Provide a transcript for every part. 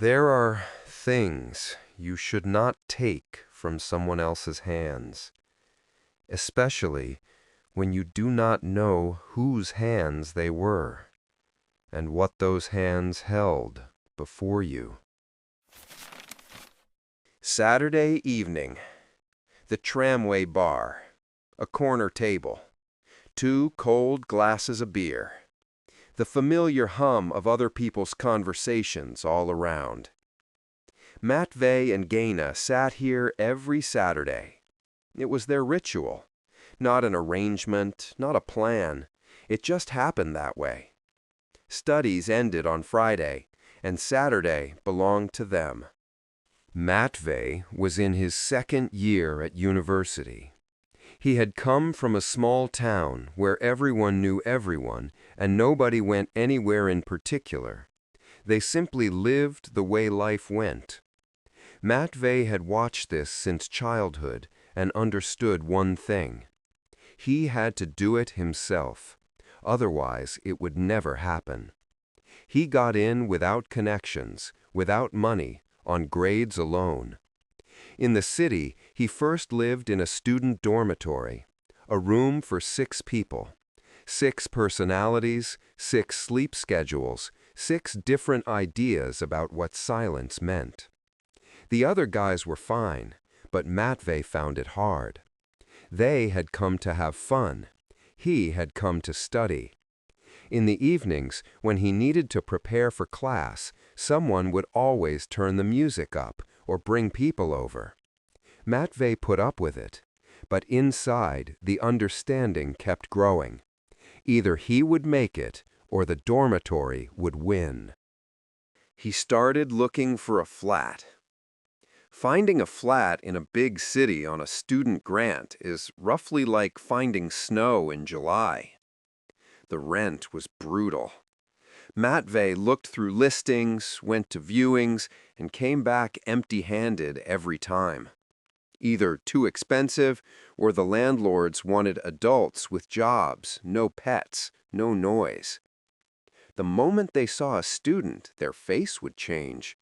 There are things you should not take from someone else's hands, especially when you do not know whose hands they were and what those hands held before you. Saturday evening. The tramway bar. A corner table. 2 cold glasses of beer. The familiar hum of other people's conversations all around. Matvey and Gaina sat here every Saturday. It was their ritual. Not an arrangement, not a plan. It just happened that way. Studies ended on Friday, and Saturday belonged to them. Matvey was in his 2nd year at university. He had come from a small town where everyone knew everyone and nobody went anywhere in particular. They simply lived the way life went. Matvey had watched this since childhood and understood one thing. He had to do it himself. Otherwise, it would never happen. He got in without connections, without money, on grades alone. In the city, he first lived in a student dormitory, a room for 6 people. 6 personalities, 6 sleep schedules, 6 different ideas about what silence meant. The other guys were fine, but Matvey found it hard. They had come to have fun. He had come to study. In the evenings, when he needed to prepare for class, someone would always turn the music up or bring people over. Matvey put up with it, but inside, the understanding kept growing. Either he would make it, or the dormitory would win. He started looking for a flat. Finding a flat in a big city on a student grant is roughly like finding snow in July. The rent was brutal. Matvey looked through listings, went to viewings, and came back empty-handed every time. Either too expensive, or the landlords wanted adults with jobs, no pets, no noise. The moment they saw a student, their face would change.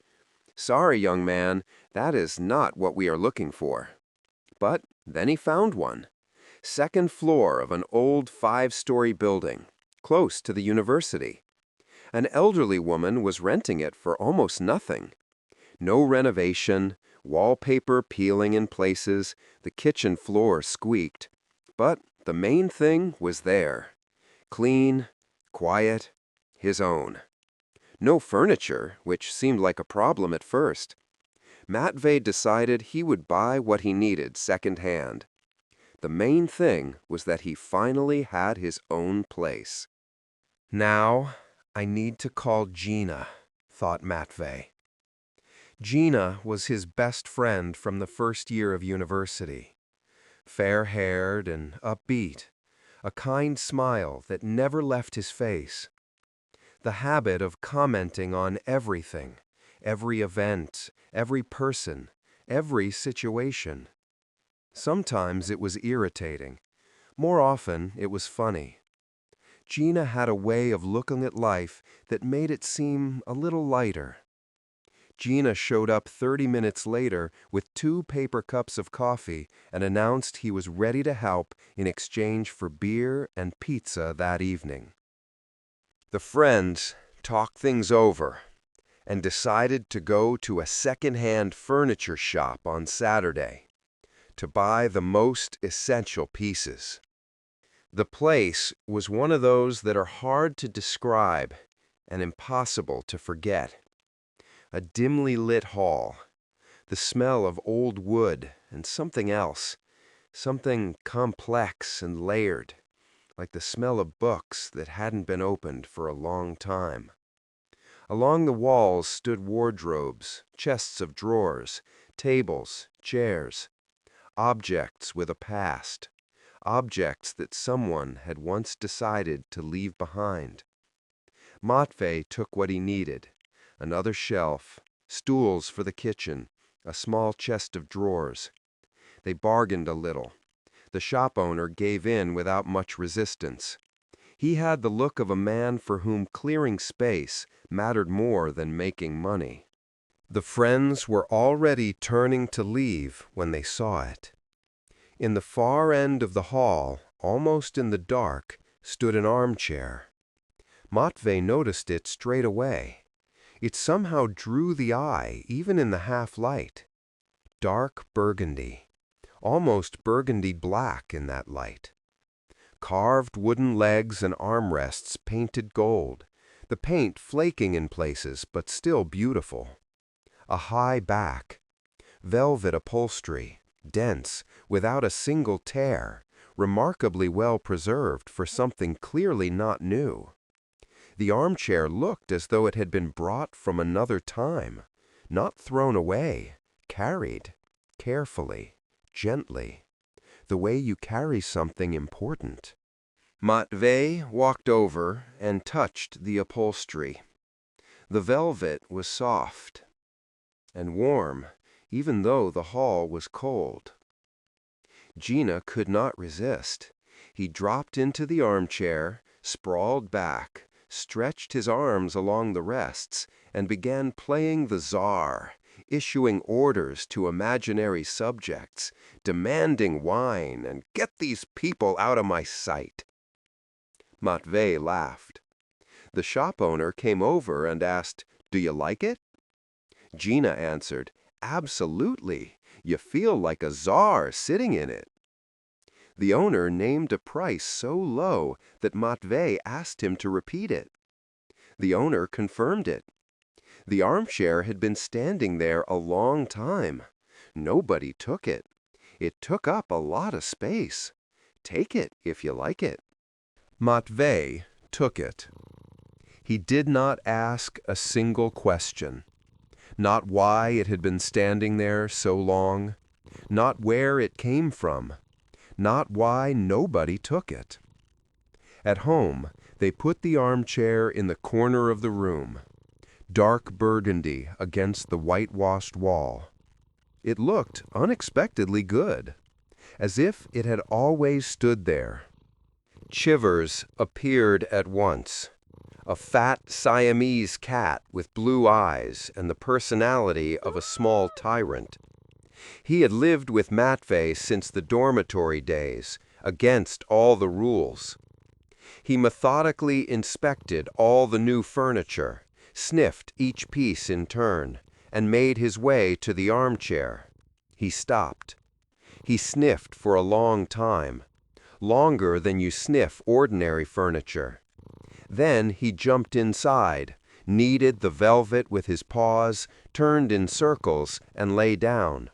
"Sorry, young man, that is not what we are looking for." But then he found one. 2nd floor of an old 5-story building, close to the university. An elderly woman was renting it for almost nothing. No renovation, wallpaper peeling in places, the kitchen floor squeaked. But the main thing was there. Clean, quiet, his own. No furniture, which seemed like a problem at first. Matvey decided he would buy what he needed second-hand. The main thing was that he finally had his own place. Now, I need to call Gina, thought Matvey. Gina was his best friend from the 1st year of university. Fair-haired and upbeat, a kind smile that never left his face. The habit of commenting on everything, every event, every person, every situation. Sometimes it was irritating. More often, it was funny. Gina had a way of looking at life that made it seem a little lighter. Gina showed up 30 minutes later with 2 paper cups of coffee and announced he was ready to help in exchange for beer and pizza that evening. The friends talked things over and decided to go to a second-hand furniture shop on Saturday to buy the most essential pieces. The place was one of those that are hard to describe and impossible to forget. A dimly lit hall, the smell of old wood and something else, something complex and layered, like the smell of books that hadn't been opened for a long time. Along the walls stood wardrobes, chests of drawers, tables, chairs, objects with a past, objects that someone had once decided to leave behind. Matvey took what he needed, another shelf, stools for the kitchen, a small chest of drawers. They bargained a little. The shop owner gave in without much resistance. He had the look of a man for whom clearing space mattered more than making money. The friends were already turning to leave when they saw it. In the far end of the hall, almost in the dark, stood an armchair. Matvey noticed it straight away. It somehow drew the eye, even in the half-light. Dark burgundy, almost burgundy black in that light. Carved wooden legs and armrests painted gold, the paint flaking in places but still beautiful. A high back, velvet upholstery, dense, without a single tear, remarkably well preserved for something clearly not new. The armchair looked as though it had been brought from another time, not thrown away, carried, carefully, gently, the way you carry something important. Matvey walked over and touched the upholstery. The velvet was soft and warm, even though the hall was cold. Gina could not resist. He dropped into the armchair, sprawled back, stretched his arms along the rests, and began playing the czar, issuing orders to imaginary subjects, demanding wine and "Get these people out of my sight." Matvey laughed. The shop owner came over and asked, "Do you like it?" Gina answered, "Absolutely. You feel like a czar sitting in it." The owner named a price so low that Matvey asked him to repeat it. The owner confirmed it. The armchair had been standing there a long time. Nobody took it. It took up a lot of space. Take it if you like it. Matvey took it. He did not ask a single question. Not why it had been standing there so long, not where it came from, not why nobody took it. At home, they put the armchair in the corner of the room, dark burgundy against the whitewashed wall. It looked unexpectedly good, as if it had always stood there. Chivers appeared at once. A fat Siamese cat with blue eyes and the personality of a small tyrant. He had lived with Matvey since the dormitory days, against all the rules. He methodically inspected all the new furniture, sniffed each piece in turn, and made his way to the armchair. He stopped. He sniffed for a long time, longer than you sniff ordinary furniture. Then he jumped inside, kneaded the velvet with his paws, turned in circles, and lay down.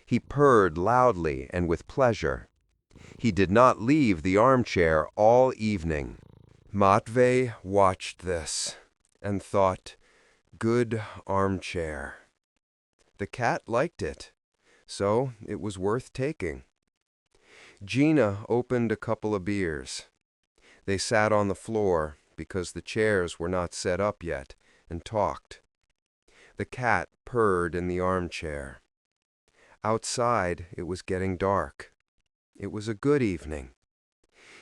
He purred loudly and with pleasure. He did not leave the armchair all evening. Matvey watched this and thought, "Good armchair." The cat liked it, so it was worth taking. Gina opened a couple of beers. They sat on the floor, because the chairs were not set up yet, and talked. The cat purred in the armchair. Outside, it was getting dark. It was a good evening.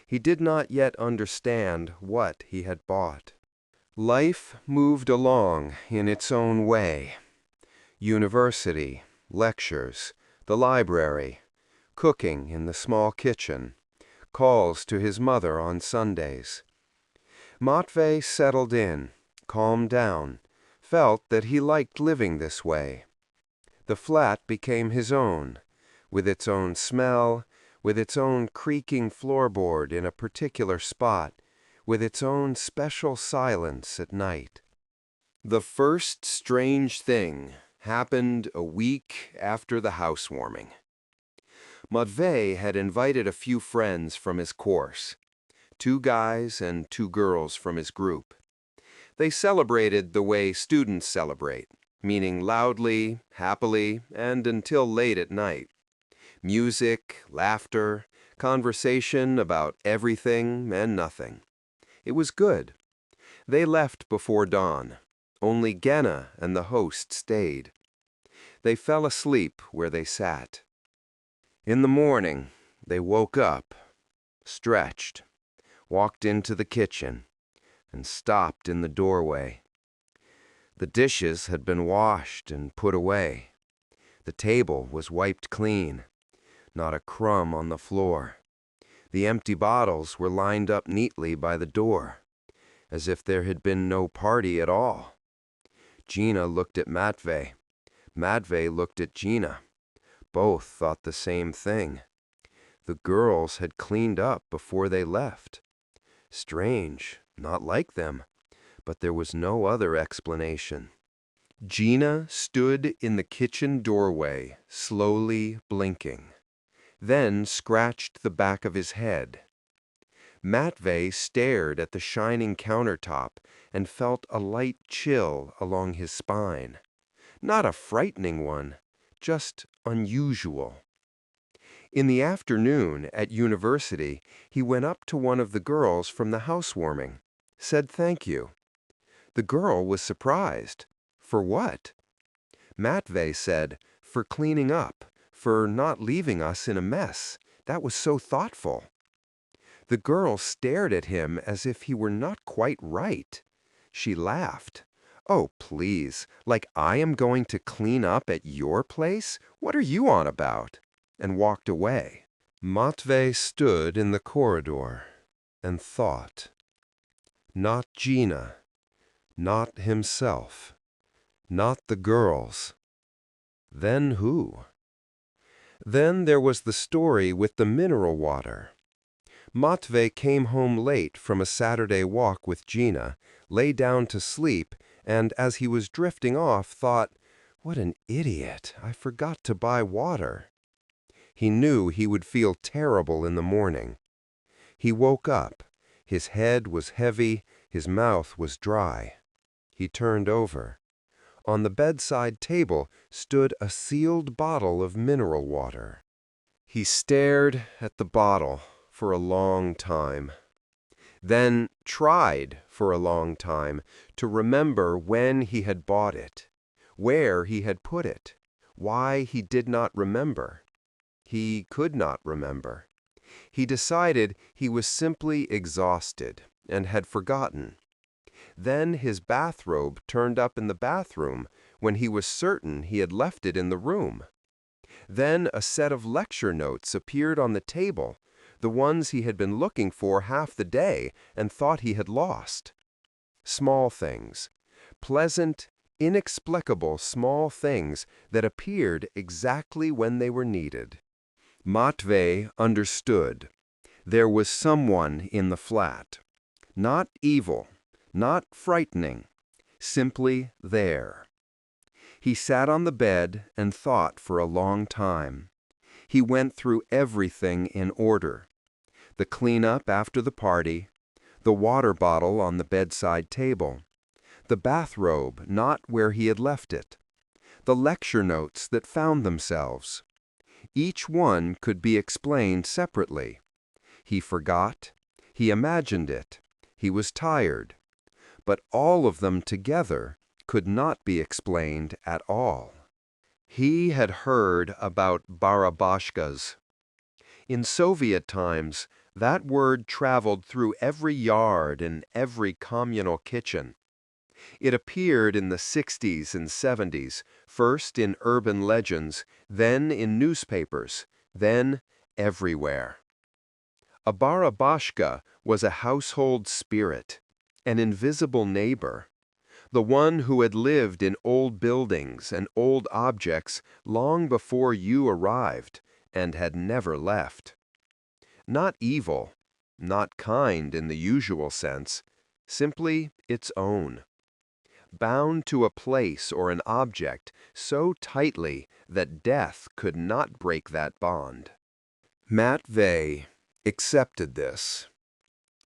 He did not yet understand what he had bought. Life moved along in its own way. University, lectures, the library, cooking in the small kitchen, calls to his mother on Sundays. Matvey settled in, calmed down, felt that he liked living this way. The flat became his own, with its own smell, with its own creaking floorboard in a particular spot, with its own special silence at night. The first strange thing happened a week after the housewarming. Matvey had invited a few friends from his course, 2 guys and 2 girls from his group. They celebrated the way students celebrate, meaning loudly, happily, and until late at night. Music, laughter, conversation about everything and nothing. It was good. They left before dawn. Only Genna and the host stayed. They fell asleep where they sat. In the morning, they woke up, stretched, walked into the kitchen, and stopped in the doorway. The dishes had been washed and put away. The table was wiped clean, not a crumb on the floor. The empty bottles were lined up neatly by the door, as if there had been no party at all. Gina looked at Matvey. Matvey looked at Gina. Both thought the same thing. The girls had cleaned up before they left. Strange, not like them, but there was no other explanation. Gina stood in the kitchen doorway, slowly blinking, then scratched the back of his head. Matvey stared at the shining countertop and felt a light chill along his spine. Not a frightening one, just unusual. In the afternoon at university, he went up to one of the girls from the housewarming, said thank you. The girl was surprised. For what? Matvey said, for cleaning up, for not leaving us in a mess. That was so thoughtful. The girl stared at him as if he were not quite right. She laughed. Oh, please, like I am going to clean up at your place? What are you on about? And walked away. Matvey stood in the corridor and thought. Not Gina, not himself, not the girls. Then who? Then there was the story with the mineral water. Matvey came home late from a Saturday walk with Gina, lay down to sleep, and as he was drifting off, thought, what an idiot, I forgot to buy water. He knew he would feel terrible in the morning. He woke up. His head was heavy, his mouth was dry. He turned over. On the bedside table stood a sealed bottle of mineral water. He stared at the bottle for a long time, then tried for a long time to remember when he had bought it, where he had put it, why he did not remember. He could not remember. He decided he was simply exhausted and had forgotten. Then his bathrobe turned up in the bathroom when he was certain he had left it in the room. Then a set of lecture notes appeared on the table, the ones he had been looking for half the day and thought he had lost. Small things, pleasant, inexplicable small things that appeared exactly when they were needed. Matvey understood. There was someone in the flat. Not evil, not frightening, simply there. He sat on the bed and thought for a long time. He went through everything in order. The cleanup after the party, the water bottle on the bedside table, the bathrobe not where he had left it, the lecture notes that found themselves. Each one could be explained separately. He forgot, he imagined it, he was tired, but all of them together could not be explained at all. He had heard about barabashkas. In Soviet times, that word traveled through every yard and every communal kitchen. It appeared in the 60s and 70s, first in urban legends, then in newspapers, then everywhere. A barabashka was a household spirit, an invisible neighbor, the one who had lived in old buildings and old objects long before you arrived and had never left. Not evil, not kind in the usual sense, simply its own. Bound to a place or an object so tightly that death could not break that bond. Matvey accepted this.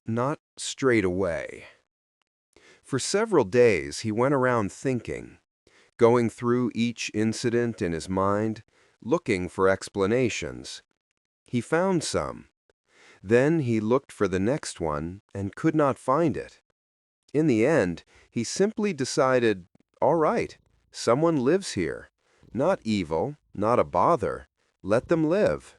Not straight away. For several days he went around thinking, going through each incident in his mind, looking for explanations. He found some. Then he looked for the next one and could not find it. In the end, he simply decided, all right, someone lives here. Not evil, not a bother. Let them live.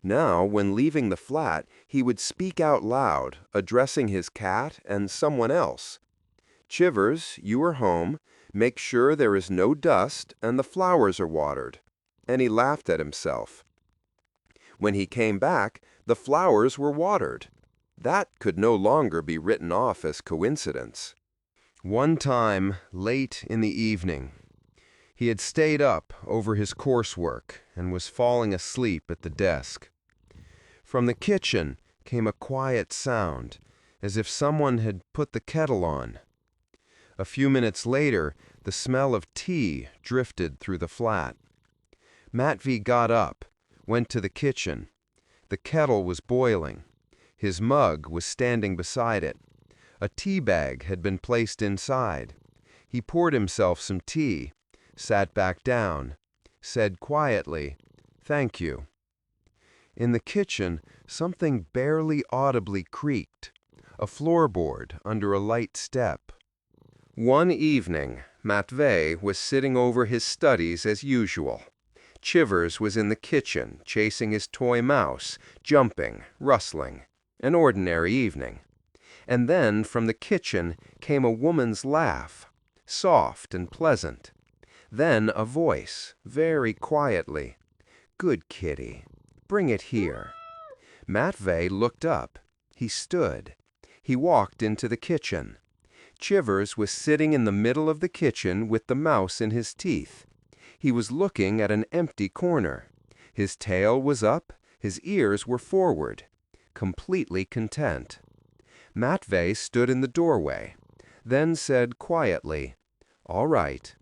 Now, when leaving the flat, he would speak out loud, addressing his cat and someone else. Chivers, you are home. Make sure there is no dust and the flowers are watered." And he laughed at himself. When he came back, the flowers were watered. That could no longer be written off as coincidence. One time, late in the evening, he had stayed up over his coursework and was falling asleep at the desk. From the kitchen came a quiet sound, as if someone had put the kettle on. A few minutes later, the smell of tea drifted through the flat. Matvey got up, went to the kitchen. The kettle was boiling. His mug was standing beside it. A tea bag had been placed inside. He poured himself some tea, sat back down, said quietly, "Thank you." In the kitchen, something barely audibly creaked, a floorboard under a light step. One evening, Matvey was sitting over his studies as usual. Chivers was in the kitchen, chasing his toy mouse, jumping, rustling. An ordinary evening. And then from the kitchen came a woman's laugh, soft and pleasant. Then a voice, very quietly, "Good kitty, bring it here." Matvey looked up. He stood. He walked into the kitchen. Chivers was sitting in the middle of the kitchen with the mouse in his teeth. He was looking at an empty corner. His tail was up, his ears were forward, completely content. Matvey stood in the doorway, then said quietly, "All right,"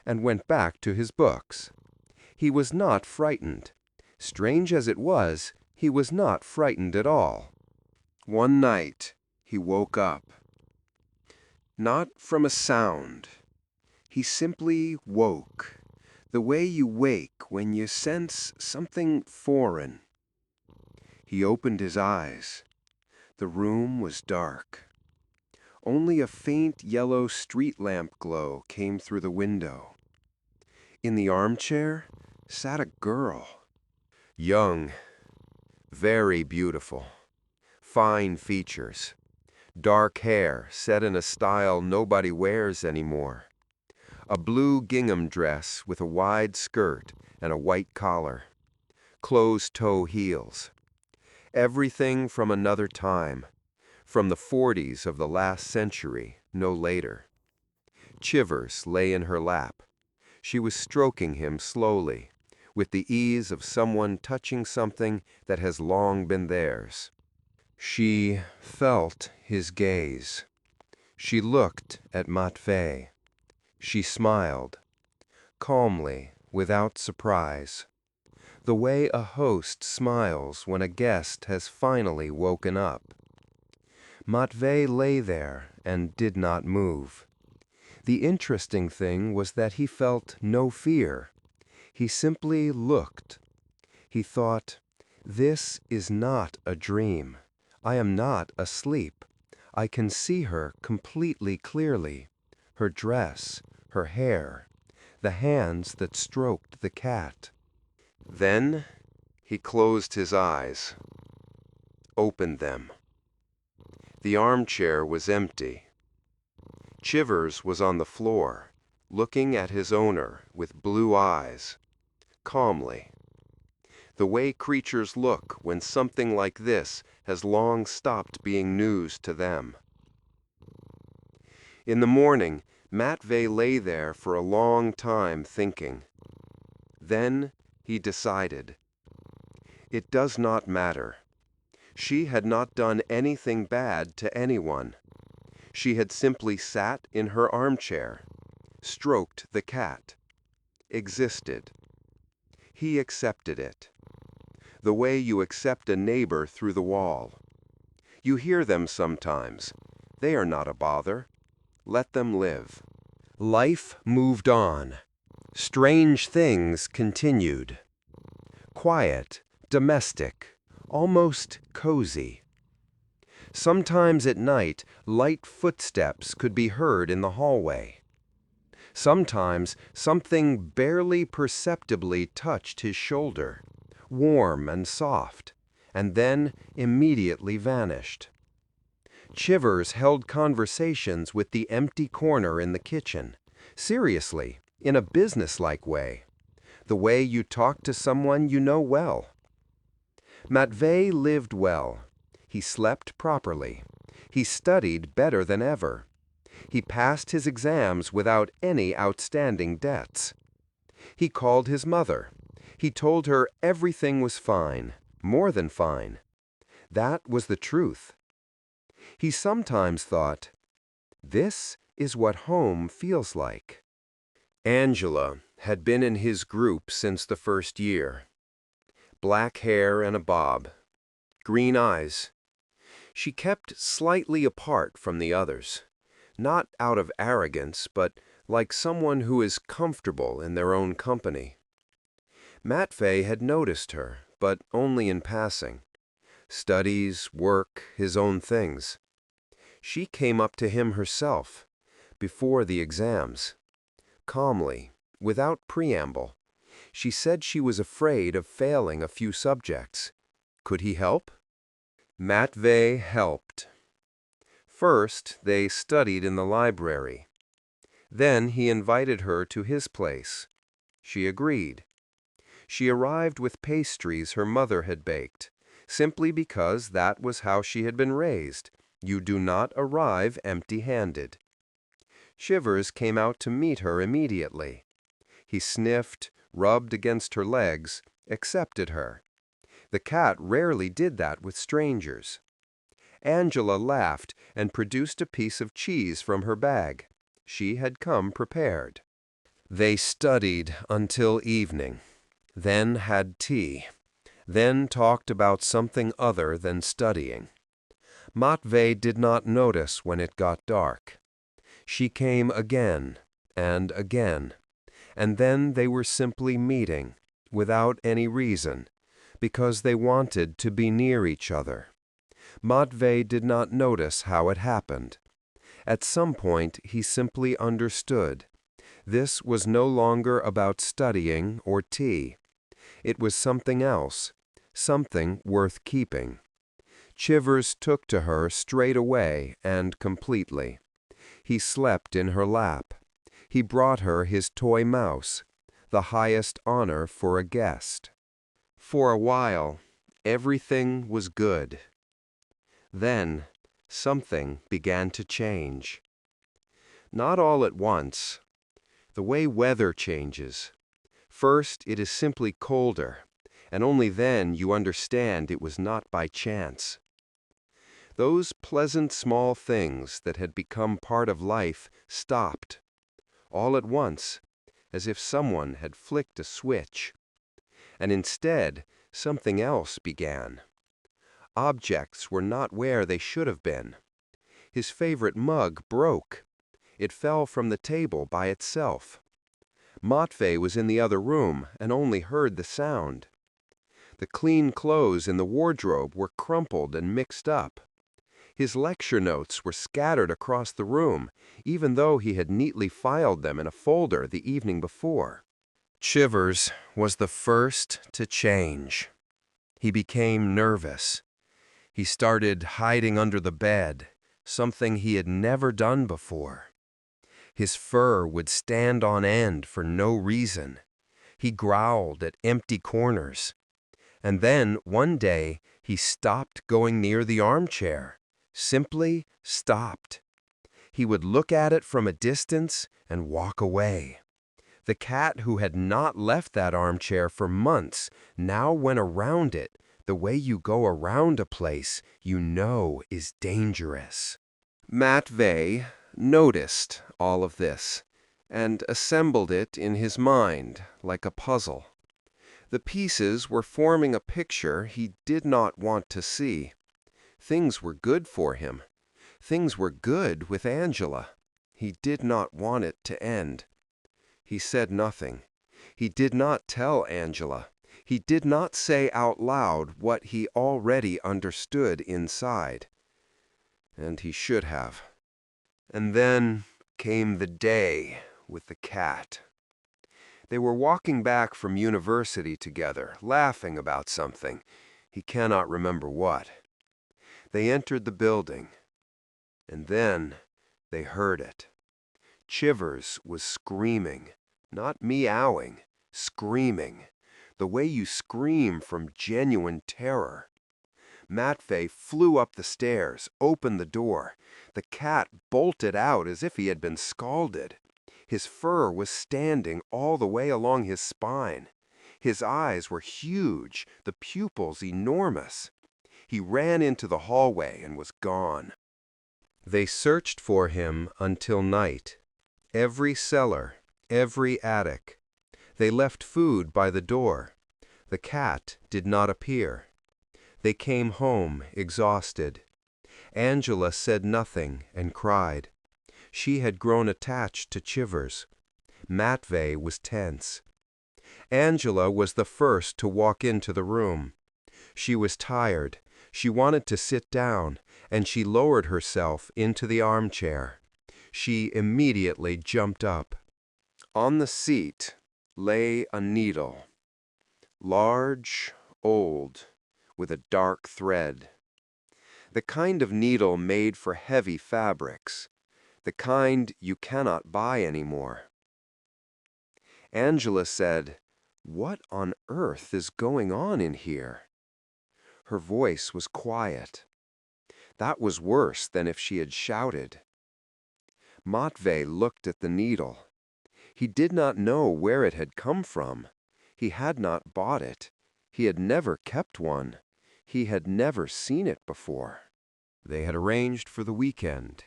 and went back to his books. He was not frightened. Strange as it was, he was not frightened at all. One night, he woke up. Not from a sound. He simply woke, the way you wake when you sense something foreign. He opened his eyes. The room was dark. Only a faint yellow street lamp glow came through the window. In the armchair sat a girl. Young, very beautiful, fine features, dark hair set in a style nobody wears anymore, a blue gingham dress with a wide skirt and a white collar, closed-toe heels. Everything from another time, from the 40s of the last century, no later. Chivers lay in her lap. She was stroking him slowly, with the ease of someone touching something that has long been theirs. She felt his gaze. She looked at Matvey. She smiled, calmly, without surprise, the way a host smiles when a guest has finally woken up. Matvey lay there and did not move. The interesting thing was that he felt no fear. He simply looked. He thought, "This is not a dream. I am not asleep. I can see her completely clearly. Her dress, her hair, the hands that stroked the cat." Then he closed his eyes, opened them. The armchair was empty. Chivers was on the floor, looking at his owner with blue eyes, calmly. The way creatures look when something like this has long stopped being news to them. In the morning, Matvey lay there for a long time thinking. Then he decided. It does not matter. She had not done anything bad to anyone. She had simply sat in her armchair, stroked the cat, existed. He accepted it. The way you accept a neighbor through the wall. You hear them sometimes. They are not a bother. Let them live. Life moved on. Strange things continued. Quiet, domestic, almost cozy. Sometimes at night, light footsteps could be heard in the hallway. Sometimes something barely perceptibly touched his shoulder, warm and soft, and then immediately vanished. Chivers held conversations with the empty corner in the kitchen, seriously, in a businesslike way, the way you talk to someone you know well. Matvey lived well. He slept properly. He studied better than ever. He passed his exams without any outstanding debts. He called his mother. He told her everything was fine, more than fine. That was the truth. He sometimes thought, this is what home feels like. Angela had been in his group since the first year. Black hair and a bob, green eyes. She kept slightly apart from the others, not out of arrogance, but like someone who is comfortable in their own company. Matvey had noticed her, but only in passing. Studies, work, his own things. She came up to him herself, before the exams. Calmly, without preamble. She said she was afraid of failing a few subjects. Could he help? Matvey helped. First, they studied in the library. Then he invited her to his place. She agreed. She arrived with pastries her mother had baked, simply because that was how she had been raised. You do not arrive empty-handed. Chivers came out to meet her immediately. He sniffed, rubbed against her legs, accepted her. The cat rarely did that with strangers. Angela laughed and produced a piece of cheese from her bag. She had come prepared. They studied until evening, then had tea, then talked about something other than studying. Matvey did not notice when it got dark. She came again, and then they were simply meeting, without any reason, because they wanted to be near each other. Matvey did not notice how it happened. At some point he simply understood. This was no longer about studying or tea. It was something else, something worth keeping. Chivers took to her straight away and completely. He slept in her lap. He brought her his toy mouse, the highest honor for a guest. For a while, everything was good. Then, something began to change. Not all at once. The way weather changes. First, it is simply colder, and only then you understand it was not by chance. Those pleasant small things that had become part of life stopped, all at once, as if someone had flicked a switch. And instead, something else began. Objects were not where they should have been. His favorite mug broke. It fell from the table by itself. Matvey was in the other room and only heard the sound. The clean clothes in the wardrobe were crumpled and mixed up. His lecture notes were scattered across the room, even though he had neatly filed them in a folder the evening before. Chivers was the first to change. He became nervous. He started hiding under the bed, something he had never done before. His fur would stand on end for no reason. He growled at empty corners. And then, one day, he stopped going near the armchair. Simply stopped. He would look at it from a distance and walk away. The cat who had not left that armchair for months now went around it, the way you go around a place you know is dangerous. Matvey noticed all of this and assembled it in his mind like a puzzle. The pieces were forming a picture he did not want to see. Things were good for him. Things were good with Angela. He did not want it to end. He said nothing. He did not tell Angela. He did not say out loud what he already understood inside. And he should have. And then came the day with the cat. They were walking back from university together, laughing about something. He cannot remember what. They entered the building. And then they heard it. Chivers was screaming, not meowing, screaming, the way you scream from genuine terror. Matvey flew up the stairs, opened the door. The cat bolted out as if he had been scalded. His fur was standing all the way along his spine. His eyes were huge, the pupils enormous. He ran into the hallway and was gone. They searched for him until night. Every cellar, every attic. They left food by the door. The cat did not appear. They came home exhausted. Angela said nothing and cried. She had grown attached to Chivers. Matvey was tense. Angela was the first to walk into the room. She was tired. She wanted to sit down, and she lowered herself into the armchair. She immediately jumped up. On the seat lay a needle, large, old, with a dark thread. The kind of needle made for heavy fabrics, the kind you cannot buy anymore. Angela said, "What on earth is going on in here?" Her voice was quiet. That was worse than if she had shouted. Matvey looked at the needle. He did not know where it had come from. He had not bought it. He had never kept one. He had never seen it before. They had arranged for the weekend.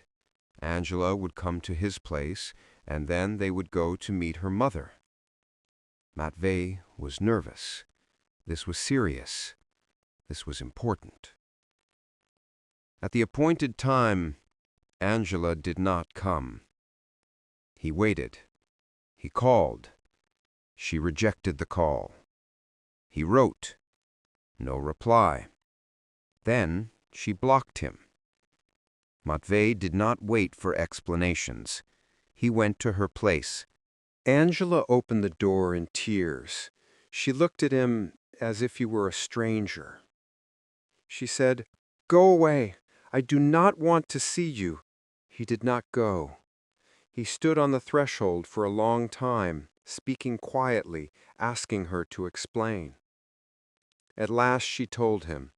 Angela would come to his place, and then they would go to meet her mother. Matvey was nervous. This was serious. This was important. At the appointed time, Angela did not come. He waited. He called. She rejected the call. He wrote. No reply. Then she blocked him. Matvey did not wait for explanations. He went to her place. Angela opened the door in tears. She looked at him as if he were a stranger. She said, "Go away. I do not want to see you." He did not go. He stood on the threshold for a long time, speaking quietly, asking her to explain. At last she told him.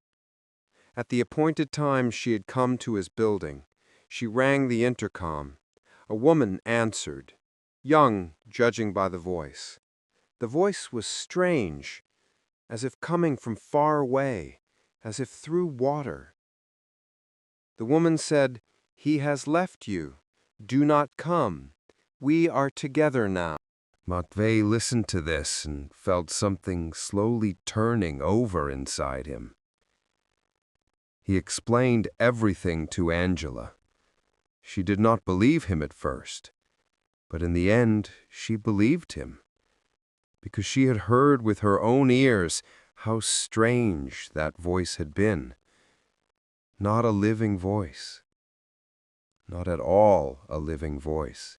At the appointed time she had come to his building. She rang the intercom. A woman answered, young, judging by the voice. The voice was strange, as if coming from far away, as if through water. The woman said, "He has left you. Do not come. We are together now." Matvey listened to this and felt something slowly turning over inside him. He explained everything to Angela. She did not believe him at first, but in the end she believed him, because she had heard with her own ears how strange that voice had been. Not a living voice. Not at all a living voice.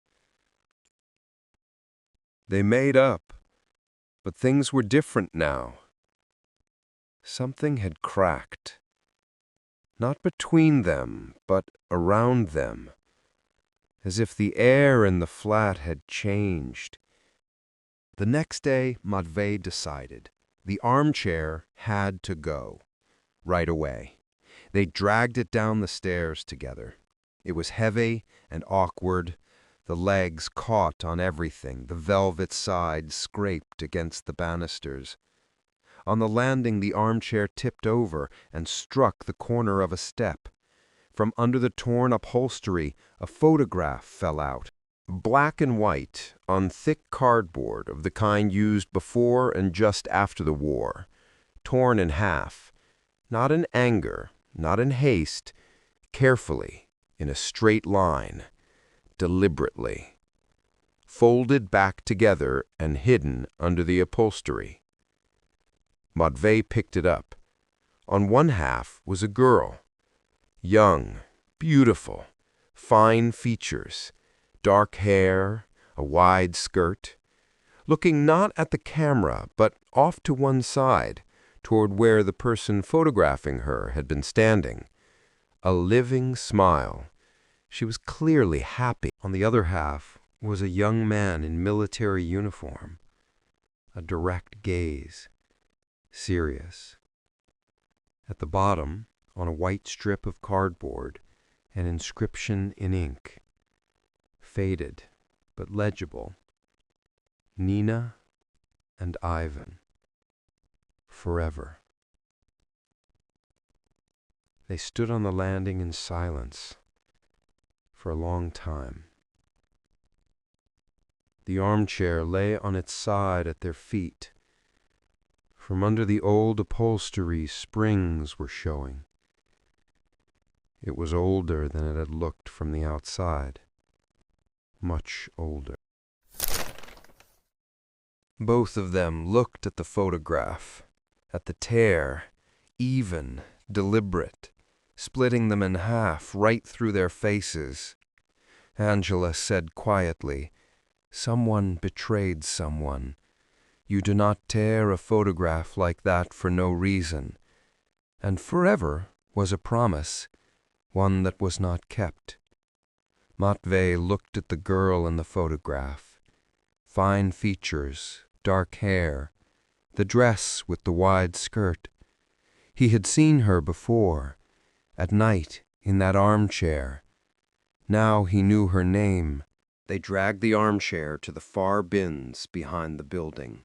They made up, but things were different now. Something had cracked. Not between them, but around them, as if the air in the flat had changed. The next day, Matvey decided the armchair had to go, right away. They dragged it down the stairs together. It was heavy and awkward. The legs caught on everything. The velvet sides scraped against the banisters. On the landing, the armchair tipped over and struck the corner of a step. From under the torn upholstery, a photograph fell out. Black and white, on thick cardboard of the kind used before and just after the war. Torn in half. Not in anger, not in haste. Carefully, in a straight line. Deliberately. Folded back together and hidden under the upholstery. Matvey picked it up. On one half was a girl. Young, beautiful, fine features, dark hair, a wide skirt, looking not at the camera but off to one side, toward where the person photographing her had been standing. A living smile. She was clearly happy. On the other half was a young man in military uniform, a direct gaze, serious. At the bottom, on a white strip of cardboard, an inscription in ink, faded but legible: Nina and Ivan, forever. They stood on the landing in silence for a long time. The armchair lay on its side at their feet. From under the old upholstery, springs were showing. It was older than it had looked from the outside. Much older. Both of them looked at the photograph, at the tear, even, deliberate, splitting them in half right through their faces. Angela said quietly, "Someone betrayed someone. You do not tear a photograph like that for no reason." And forever was a promise, one that was not kept. Matvey looked at the girl in the photograph. Fine features, dark hair, the dress with the wide skirt. He had seen her before, at night in that armchair. Now he knew her name. They dragged the armchair to the far bins behind the building.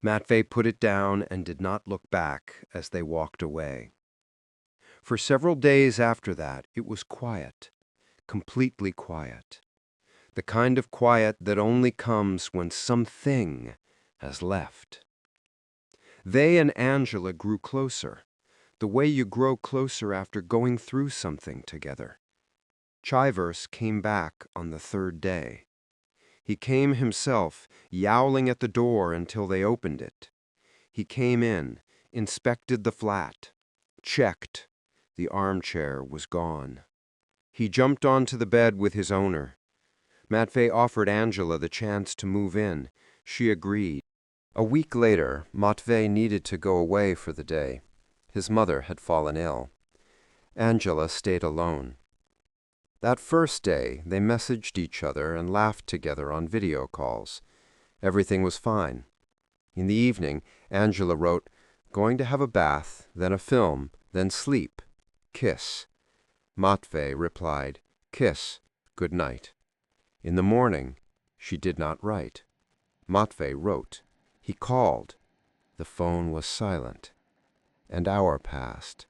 Matvey put it down and did not look back as they walked away. For several days after that, it was quiet, completely quiet. The kind of quiet that only comes when something has left. They and Angela grew closer, the way you grow closer after going through something together. Chivers came back on the third day. He came himself, yowling at the door until they opened it. He came in, inspected the flat, checked. The armchair was gone. He jumped onto the bed with his owner. Matvey offered Angela the chance to move in. She agreed. A week later, Matvey needed to go away for the day. His mother had fallen ill. Angela stayed alone. That first day, they messaged each other and laughed together on video calls. Everything was fine. In the evening, Angela wrote, "Going to have a bath, then a film, then sleep. Kiss." Matvey replied, "Kiss, good night." In the morning, she did not write. Matvey wrote. He called. The phone was silent. An hour passed.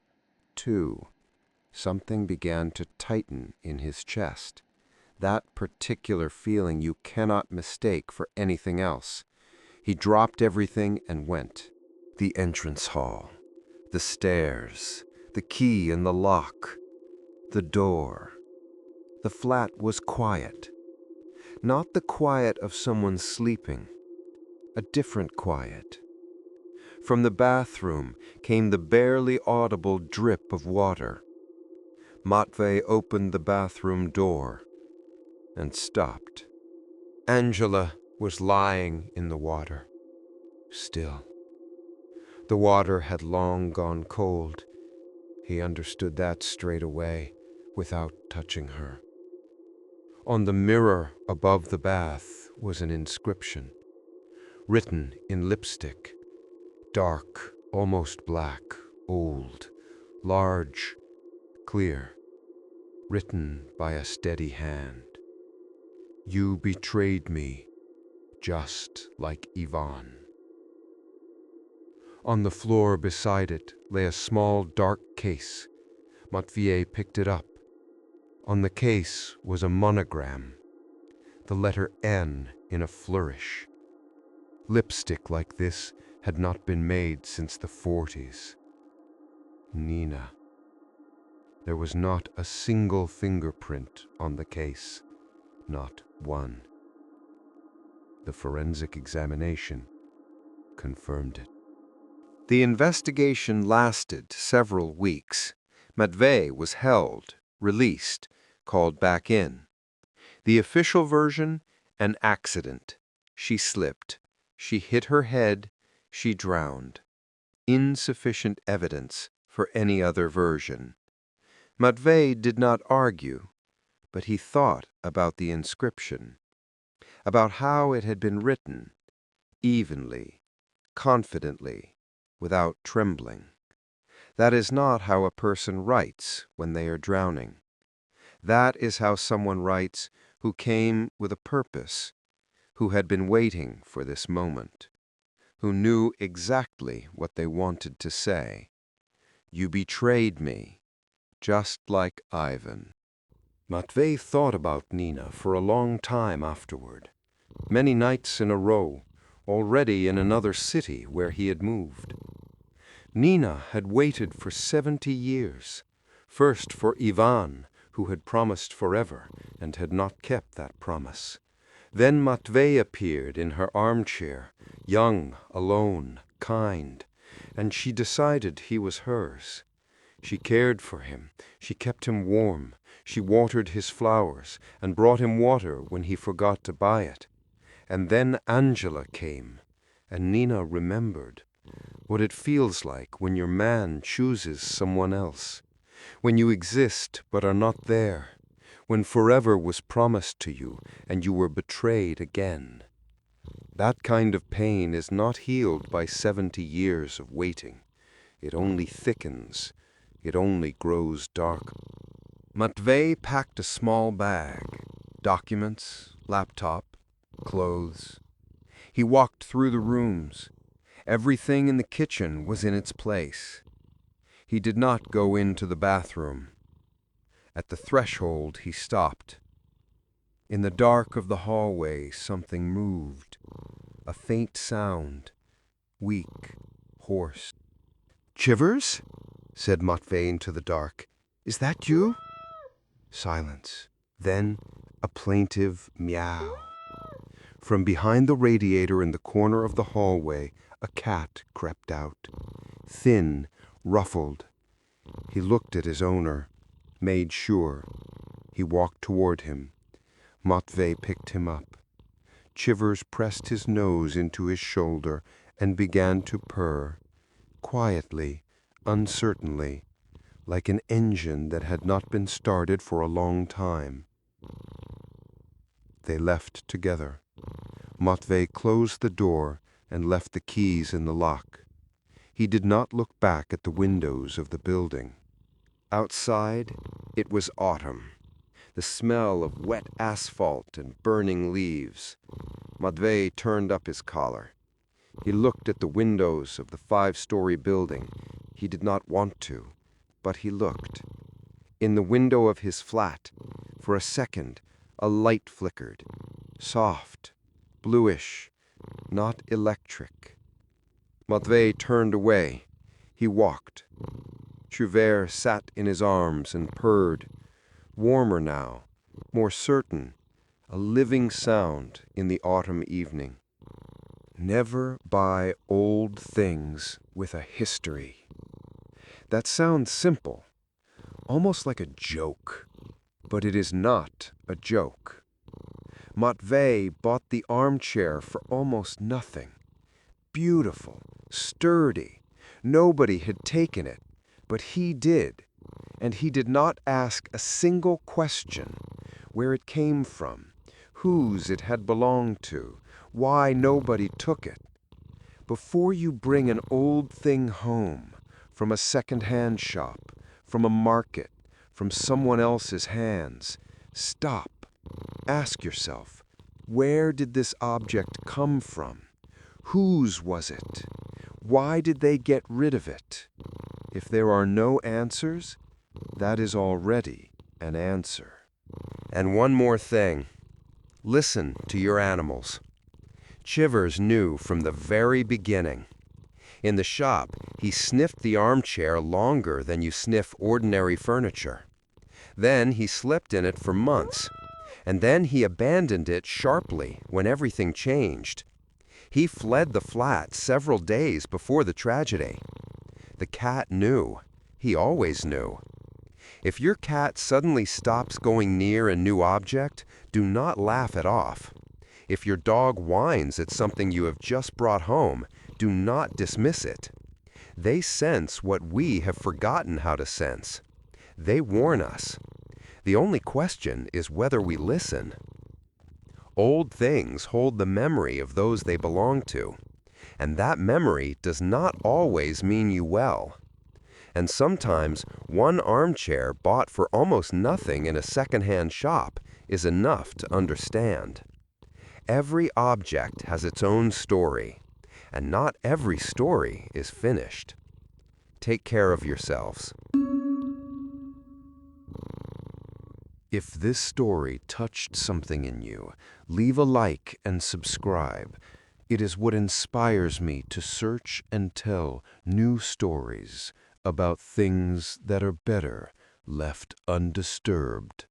2. Something began to tighten in his chest. That particular feeling you cannot mistake for anything else. He dropped everything and went. The entrance hall, the stairs, the key in the lock, the door. The flat was quiet. Not the quiet of someone sleeping. A different quiet. From the bathroom came the barely audible drip of water. Matvey opened the bathroom door and stopped. Angela was lying in the water, still. The water had long gone cold. He understood that straight away, without touching her. On the mirror above the bath was an inscription, written in lipstick, dark, almost black, old, large, clear, written by a steady hand. "You betrayed me, just like Ivan." On the floor beside it lay a small dark case. Matvey picked it up. On the case was a monogram, the letter N in a flourish. Lipstick like this had not been made since the 40s. Nina. There was not a single fingerprint on the case, not one. The forensic examination confirmed it. The investigation lasted several weeks. Matvey was held, released, called back in. The official version, an accident. She slipped. She hit her head. She drowned. Insufficient evidence for any other version. Matvey did not argue. but he thought about the inscription, about how it had been written, evenly, confidently, without trembling. That is not how a person writes when they are drowning. That is how someone writes who came with a purpose, who had been waiting for this moment, who knew exactly what they wanted to say. You betrayed me, just like Ivan. Matvey thought about Nina for a long time afterward, many nights in a row, already in another city where he had moved. Nina had waited for 70 years, first for Ivan, who had promised forever and had not kept that promise. Then Matvey appeared in her armchair, young, alone, kind, and she decided he was hers. She cared for him, she kept him warm, she watered his flowers and brought him water when he forgot to buy it. And then Angela came, and Nina remembered what it feels like when your man chooses someone else, when you exist but are not there, when forever was promised to you and you were betrayed again. That kind of pain is not healed by 70 years of waiting. It only thickens. It only grows darker. Matvey packed a small bag, documents, laptop, clothes. He walked through the rooms. Everything in the kitchen was in its place. He did not go into the bathroom. At the threshold he stopped. In the dark of the hallway something moved, a faint sound, weak, hoarse. "Chivers?" said Matvey into the dark. "Is that you?" Silence. Then a plaintive meow. From behind the radiator in the corner of the hallway, a cat crept out, thin, ruffled. He looked at his owner, made sure. He walked toward him. Matvey picked him up. Chivers pressed his nose into his shoulder and began to purr, quietly, uncertainly, like an engine that had not been started for a long time. They left together. Matvey closed the door and left the keys in the lock. He did not look back at the windows of the building. Outside, it was autumn, the smell of wet asphalt and burning leaves. Matvey turned up his collar. He looked at the windows of the 5-story building. He did not want to, but he looked. In the window of his flat, for a second, a light flickered, soft, bluish, not electric. Matvey turned away. He walked. Chuvert sat in his arms and purred, warmer now, more certain, a living sound in the autumn evening. Never buy old things with a history. That sounds simple, almost like a joke, but it is not a joke. Matvey bought the armchair for almost nothing. Beautiful, sturdy. Nobody had taken it, but he did, and he did not ask a single question: where it came from, whose it had belonged to, why nobody took it. Before you bring an old thing home, from a second-hand shop, from a market, from someone else's hands, stop. Ask yourself, where did this object come from? Whose was it? Why did they get rid of it? If there are no answers, that is already an answer. And one more thing. Listen to your animals. Chivers knew from the very beginning. In the shop, he sniffed the armchair longer than you sniff ordinary furniture. Then he slept in it for months, and then he abandoned it sharply when everything changed. He fled the flat several days before the tragedy. The cat knew. He always knew. If your cat suddenly stops going near a new object, do not laugh it off. If your dog whines at something you have just brought home, do not dismiss it. They sense what we have forgotten how to sense. They warn us. The only question is whether we listen. Old things hold the memory of those they belong to, and that memory does not always mean you well. And sometimes one armchair bought for almost nothing in a second-hand shop is enough to understand. Every object has its own story, and not every story is finished. Take care of yourselves. If this story touched something in you, leave a like and subscribe. It is what inspires me to search and tell new stories about things that are better left undisturbed.